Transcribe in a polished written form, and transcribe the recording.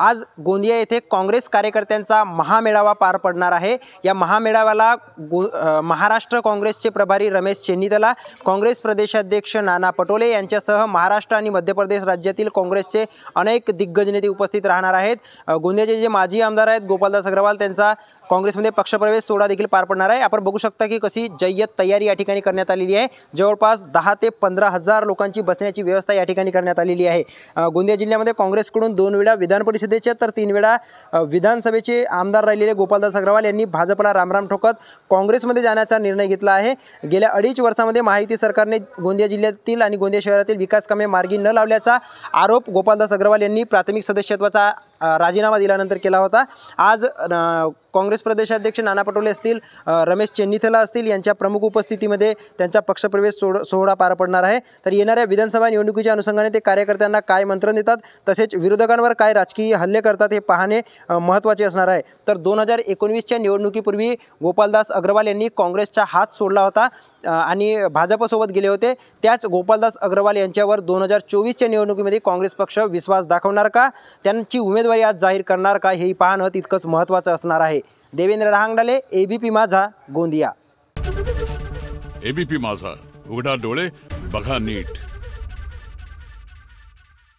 आज गोंदिया येथे काँग्रेस कार्यकर्त्यांचा महामेळावा पार पडणार आहे। या महामेळाव्याला महाराष्ट्र काँग्रेसचे प्रभारी रमेश चेन्नीतला, काँग्रेस प्रदेशाध्यक्ष नाना पटोले यांच्यासह महाराष्ट्र आणि मध्य प्रदेश राज्यातील काँग्रेसचे अनेक दिग्गज नेते उपस्थित राहणार आहेत। गोंदियाचे जे माजी आमदार आहेत गोपालदास अग्रवाल त्यांचा काँग्रेसमध्ये पक्षप्रवेश सोहळा देखील पार पडणार आहे। आपण बघू शकता की कशी जय्यत तयारी या ठिकाणी करण्यात आलेली आहे। जवळपास 10 ते 15,000 लोकांची बसण्याची व्यवस्था या ठिकाणी करण्यात आलेली आहे। गोंदिया जिल्ह्यामध्ये काँग्रेसकडून 2 वेळा विधान परिषदेचे तर 3 वेळा विधानसभेचे आमदार राहिलेले गोपालदास अग्रवाल यांनी भाजपला रामराम ठोकत काँग्रेसमध्ये जाण्याचा निर्णय घेतला आहे। गेल्या 2.5 वर्षांमध्ये महायुती सरकारने गोंदिया जिल्ह्यातील आणि गोंदिया शहरातील विकास कामे मार्गी न लावल्याचा आरोप गोपालदास अग्रवाल यांनी प्राथमिक सदस्यत्वाचा राजीनामा दिल्यानंतर केला होता। आज काँग्रेस प्रदेशाध्यक्ष नाना पटोले असतील, रमेश चेन्नीथला असतील यांच्या प्रमुख उपस्थितीमध्ये त्यांचा पक्षप्रवेश सोहळा पार पडणार आहे। तर येणाऱ्या विधानसभा निवडणुकीच्या अनुषंगाने ते कार्यकर्त्यांना काय मंत्रण देतात तसेच विरोधकांवर काय राजकीय हल्ले करतात हे पाहणे महत्त्वाचे असणार आहे। तर 2019च्या निवडणुकीपूर्वी गोपालदास अग्रवाल यांनी काँग्रेसचा हात सोडला होता आणि भाजपसोबत गेले होते। त्याच गोपालदास अग्रवाल यांच्यावर 2024च्या निवडणुकीमध्ये काँग्रेस पक्ष विश्वास दाखवणार का, त्यांची उमेदवारी आज जाहीर करणार का, हे पाहणं तितकंच महत्त्वाचं असणार आहे। देवेंद्र रहांगडाले, एबीपी माझा, गोंदिया। एबीपी माझा, उघडा डोळे बघा नीट।